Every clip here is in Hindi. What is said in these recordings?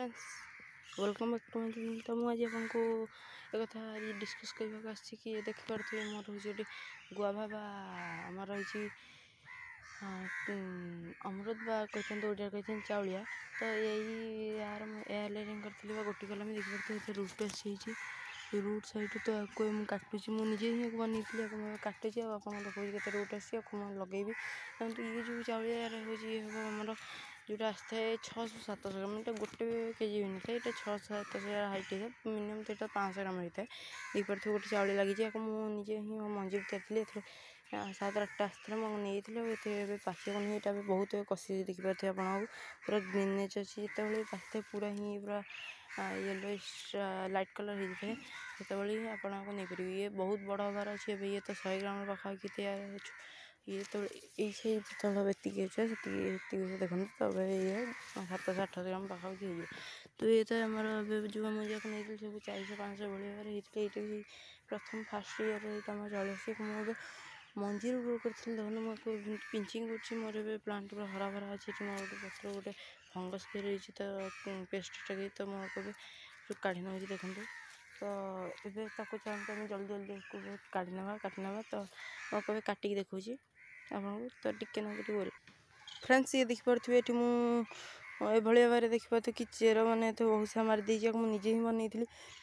Friends welcome back to my channel. तो मुझे आपको एक कथा डिस्कस करने कि देखिपे मोर हूँ गोटे गुआभा आमर रही अमृत बा कहते ओडिया कहते चाउलिया। तो यही यार एयर लेयरिंग करी गोटी कलम देखिए रूट आसी रूट साइड तो आपको मुझे काटुची मुझे ही बनी काटुची आप देखिए रूट आसी लगेबी। ये जो चाउलिया हूँ आमर जोटा आसता है 600-700 ग्राम तो गोटे केजी भी नहीं ये 600-700 हाइट है मिनिमम तो ये 500 ग्राम होता है। देखिए गोटे चाउल लगी मुझे ही मंजी उतारी 7-8टा आसता नहीं पाचिक नहीं ये बहुत कषि देखिपे आपको पूरा ग्रीनेज अच्छी जो पाते पूरा ही पूरा येलोइश लाइट कलर होता है जो आपको नहीं पारे। ये बहुत बड़ हबार अच्छे ये तो 100 ग्राम पाखापाखि तैयार ये तो ये तल एति अच्छे देखते तब ये 700-800 ग्राम पाखापाखि हो। तो ये तो आमर जो मुझे नहीं सब 400-500 भाई ये प्रथम फास्ट ईयर आम चल मुझे मंजी ग्रो करी देखो मुझे पिंचिंग कर प्लांट पूरा हरा भरा अच्छे मोर गोटे पत्र गोटे फंगस भी रही तो पेस्ट तो मुझे काढ़ी नौ देखो। तो ये चाहते जल्दी काटना तो मुझे काटिक देखा आपको तो टिके बोल फ्रेंड्स ये देखिपे ये मुझे भाव देखिपे कि चेर मैंने तो बहुत सा मारिदे मुझे ही बनई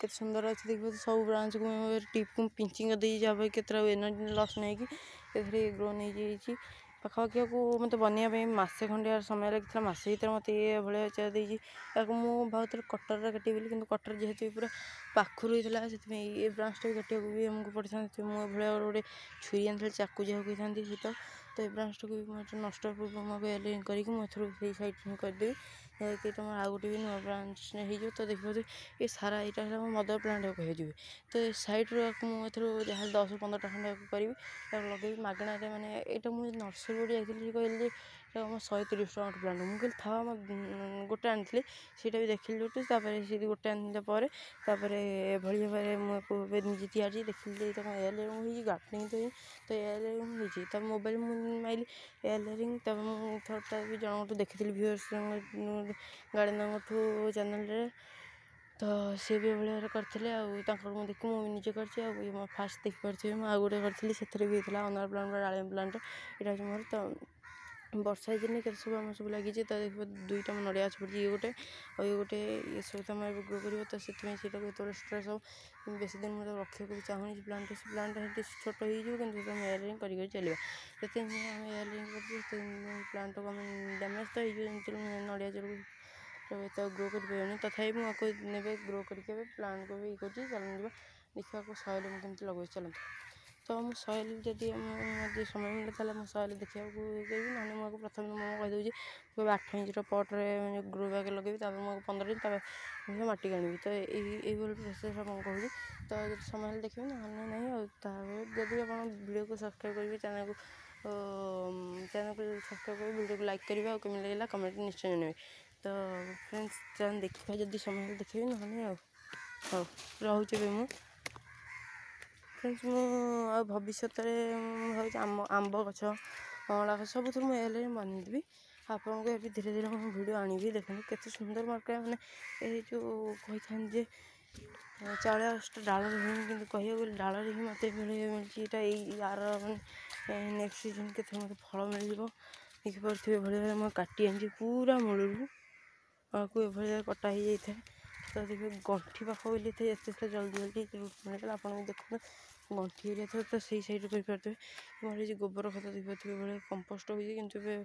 के सुंदर अच्छे देखिए सब ब्रांच को टिप को पिंचिंग करदे जहाँ के एनर्जी लस नहीं कि ग्रो नहीं जाइए पाखापाखि आपको मतलब बनवाई मसे खंडे समय लगी मसे भर मत ये भाया चेयर देती मुझे भावुँ कटर काटे कि कटर जेहेतु पूरा पाखुर होता से ये ब्रांचटा भी काटा भी आमको पड़ी था मुझे भाया गोटे छुरी आनी चाकू जहाँ कहते सीट तो ये ब्रांचटा को भी नष्ट पूर्व एयरलाइन करके सैड ही करदेवी जहाँकि तुम आउ गोटे भी नुआ ब्रांच हो। तो देखिए ये सारा यहाँ मो मदर प्लांट कहे तो ये सैड्रु मुझे जहाँ 10-15टा खंडे करी लगे मगण मैंने यहाँ मुझे नर्सरी जाइए कहली 130 टଙ୍କା प्लांट मुझे था गोटे आनी से भी देखिली जो गोटे आने भाई मुझे निजे तैयारी देखिली एयरलाइन गार्डनिंग तो एयरलाइन होती तब मोबाइल माइली एयरलाइन तब मुझे थोड़ा भी जन देखी व्यूअर्स गार्डन चैनल तो सी भी भाई करते मुझे देखी मुझे निजे कर फास्ट देखिपे मुझे गोटे करी से भी होता अनार प्लांट डालिम प्लांट यहाँ मोर तो वर्षा दिन के सब आम सब लगी तो देखिए 2टा नड़िया गछ पड़ी ये गोटे और ये गोटे ये सब तुम ग्रो कर तो से स्ट्रेस हो बेस दिन मुझे रखा भी चाहूँगी प्लांट से प्लांट छोट हो एयरलाइन कर चलिए जिते आम एयरलाइन कर प्लांट को आम डैमेज तो हो नड़िया चल तो ग्रो कर तथापि मुझे ने ग्रो करके प्लांट को भी कर चल देखा सॉइल मुझे लगे चलते तो मुझे सॉइल जदि मत समय मिले मुझे सॉइल देखा करी ना मुझे प्रथम मुझे कहीदे मुझे 8 इंचर पट्रे ग्रो बैग लगे मुझे 15 दिन मुझे माटी आनी तो ये प्रोसेस आप कहूँ तो जब समय देखिए ना नहीं जदि आप वीडियो को सब्सक्राइब करेंगे चैनल को सब्सक्राइब कर वीडियो को लाइक करेंगे और कमेंट लगे कमेंट निश्चय जानवे। तो फ्रेंड्स चैनल देखिए जब समय देखिए ना हाँ रोचे मुझे फ्रेंड्स भविष्य में आंब गछ अँला गछ सब मुझे एयरलाइन बनईदेवी आपको ये धीरे धीरे मुझे भिडियो आनी देखते केते सुंदर मार्केट मैंने ये जो कही था चाउलिया डाल कि कह गले डाल ही मत मिली यार मैंने नेक्स्ट सीजन के मत फल मिल देखिपे भाई मैं काटी आनी पूरा मूलू आपको ये कटा ही जाए तो देखिए गंठी पाख बोली एत जल्दी मिलता आप देखते गंठी एरिया था तो सही सैड करते मोर ये गोबर खत देखिए भाई कंपोस्ट होती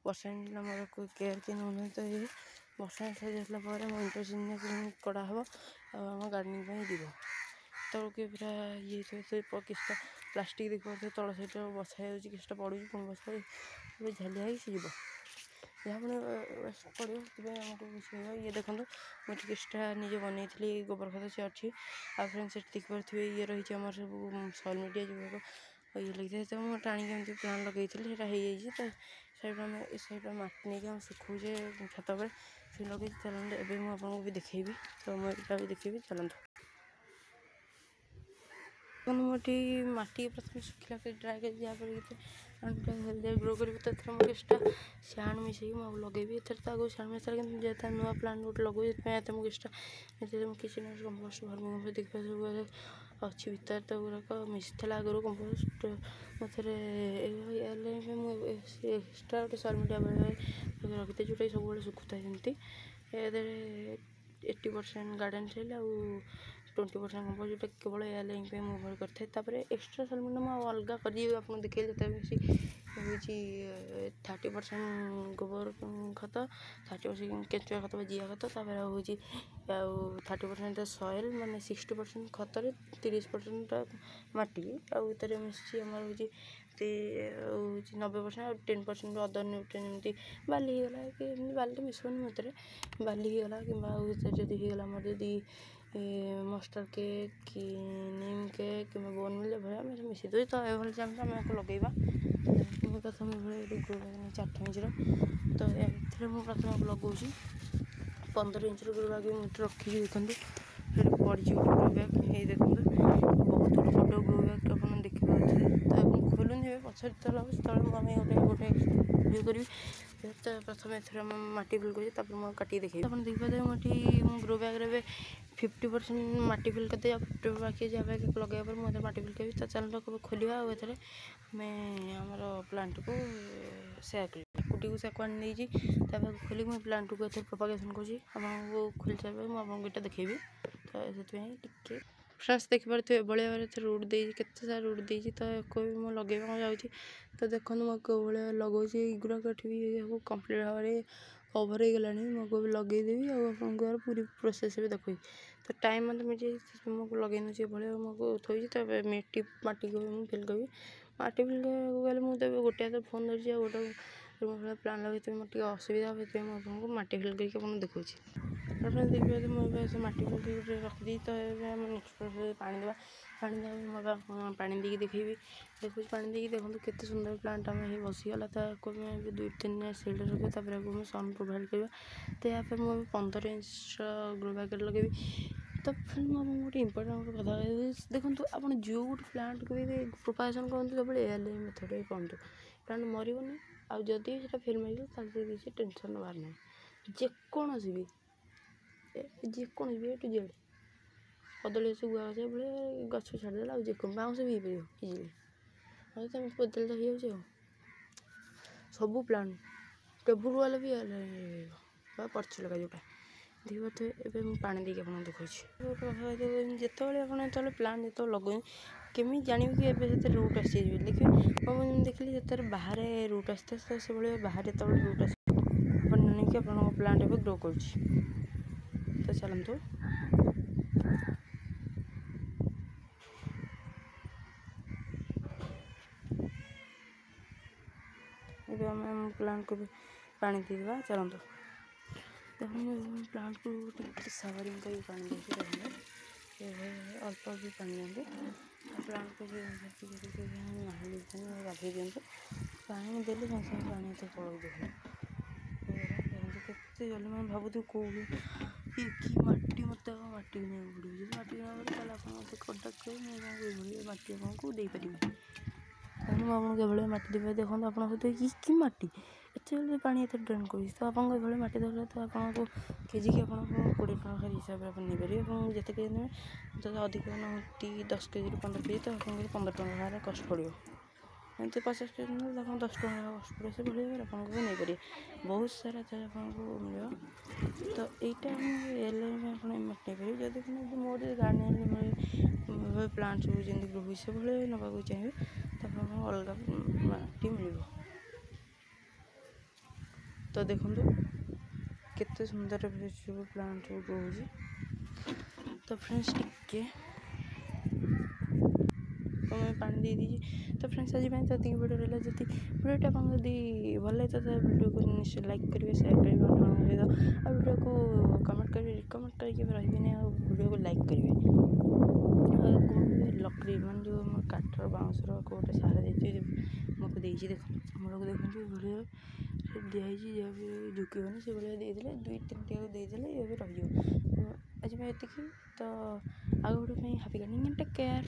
वर्षा दिन मोर कोई केयर कि नौना तो ये वर्षा सर विंटर सीजन कड़ा हम आम गार्डनिंग जीव तौक पूरा ये किसी प्लास्टिक देखिए तल सैड बसा किसी पड़ू पुणी बसा झालिया जीव जहाँ पड़ो से आमको ये देखो मुझे किसटा निजे बनई गोबर खत से अच्छी आ फ्रेंड्स देखिपे ये रही आम सब सोशल मीडिया जो ये लगी तो मुझे टाणी प्लान लगे तो सैड सैड मटी नहीं आम सुखुचे छत पर से लगे चलते एवं मुझे भी देखेबी तो मुझे भी देखेबी चलते। मोटी माटी प्रथम सुखिला कर ड्राए कर हेल्दी ग्रो कर किसी सैंड मिसई लगे एथर सैंड मिसार कि नुआ प्लांट गोटे लगे मुझे किसी कंपोस्ट भर्मी देखा सब अच्छी भितर तो गुराक मिशीला आगुरी कंपोस्ट मत एक्सट्रा गोटे सोशल मीडिया रखी जोटा सब सुखुता जमी 80% गार्डन सेल आ 20% कंपोस्ट जोटा केवल एयरलाइन पे मुभर करते एक्सट्रा सोशल मीडिया अलग कर आपको देखे हूँ 30% गोबर खत 30% केंचुआ खत जिया खत हूँ 30% सॉइल माने 60% खतर 30% माटी आउे मिसी आम हूँ 90% 10% अदर न्यूट्रिएंट जमी बाली होगा कि बाली तो मिसुनी मत बाली होगा कि जदि होगा मोर जदि मस्टर्ड केक कि नीम केक कि बोन मिल भाई मिसी दूसरी तो ये चाहते आम लगेगा प्रथम ये ग्रो बैग 8 इंचर तो ये प्रथम लगौर 15 इंचर ग्रो बैग मुझे रखी देखते पड़ी ग्रो बैग ये देखते बहुत बड़ ग्रो बैग आप देखिए तो खोलुनि पचर जो गोटे ये करी तो प्रथम एथर माटी फिल कर काटी देखिए आप देखिए मुझे ग्रो बैग 50% माटी फिल करते 50 बाकी जहाँ लगे मुझे माटी फिल करी तो चैनल को खोलिया मैं आमर प्लांट को सेयार करी कुटी को सेक नहीं खोली मुझे प्लांट को एथर प्रोपागेशन कर खोली सारे मुझे देखेबी तो टे फ्रेंड्स देखिपे भाई भाव रूट दे सारा रूट दे तो कोई मुझे लगे जाऊँगी तो देखो मैं भाई लगौर गुड़ाक भी कम्प्लीट भाव में कभर हो गला मुझे लगेदेवी और पूरी प्रोसेस भी देखी तो टाइम मतलब मुझे मुझे लगे भाई मुझे थोड़ी तो माटी को फिल करी माटी फिल गले मुझे गोटे हाथ फोन धरी गोटे प्लान लगे मोटे असुविधा आपको माटी फिल करके देखा देखिए मुझे माटी फिल कर रखी तो नेक्स्ट पानी देवा पानी देकी देखेबी देखो पानी देकी देखो केते सुंदर प्लांट आम ही बसीगला तो 2-3 सेड रखे सन प्रोवाइड करवा तो यहाँ पर मुझे 15 इंच ग्रो बैग लगे तो फिर मुझे गोटे इंपोर्टेंट कथा देखो आप जो गोटे प्लांट को भी प्रोपागेशन करते सब एयरलाइन मेथड करते प्लांट मरबनी आदि से फिर मिले किसी टेंशन नबार ना जेकोसी भी जेकोसी भी ए टू जेड कदली गछ गुआ गछ भाई गछ छाड़देला आको बाउंस भी हो पार इजिली तुम बदल तो हो सब प्लांट टेबुल वाला भी पर्च लगा जोटा देखिए ए पा देकी आप देखा जिते प्लांट जो लगे केमी जानवे कि रूट आसी देखिए मुझे देखिए जो बाहर रूट आसता तो से भाई बाहर जो रूट आस कि आप प्लांट ए ग्रो कर तो चलते आम प्लांट को भी पानी देवा चलते देखो प्लांट को सावरिंग कर पानी देखिए अल्प भी पानी दिखाते प्लांट को नहाई गाधे दिखाते पानी देते संगे पानी तो तौक देखते जल्दी मैं भावुँ कौन कि माटी मत माटी नहीं पड़े जो माटी ना पड़े आप कंटाक्ट कर माटी आपको देपारी मुझे माटी देवे देखो आप कि माटी एत पानी एत ड्रेन कर तो आपको ये माटी दरकार तो आपको केजी की आपको 20 टका हिसाब से आप नहीं पारे जिते के ने तो अधिक 10 केजी 15 केजी तो आपको 15 टका कस्ट पड़ो एमती 50 केजी ना आप 10 टका कस्ट पड़े से भाई आपको नहीं पारे बहुत सारा आपको मिले तो यहाँ एयरलाइन आप नहीं पारे जब मोर गार्डन प्लांट सब जमी ग्रो हुई से भाई नाक चाहिए तो आप अलग माटी मिल तो देखो केते सुंदर प्लांट सब ग्रो हो तो फ्रेंड्स टिके तो मैं पानी दे दीजिए तो फ्रेंड्स आज तो वीडियो रहा जब वीडियो आपको जब भल लगे तो वीडियो को निश्चय लाइक करेंगे शेयर करेंगे सहित और वीडियो को कमेंट करेंगे रिकमेंट करके रही वीडियो को लाइक करेंगे लकड़ी मान जो काठर बाउंसर कौटे सारा देती मुझे देख देखो वीडियो दिखाई झुकनी से भाई देदेले 2-3 टा देदेले ये रही आज मैं ये तो आगे video happy gardening take care.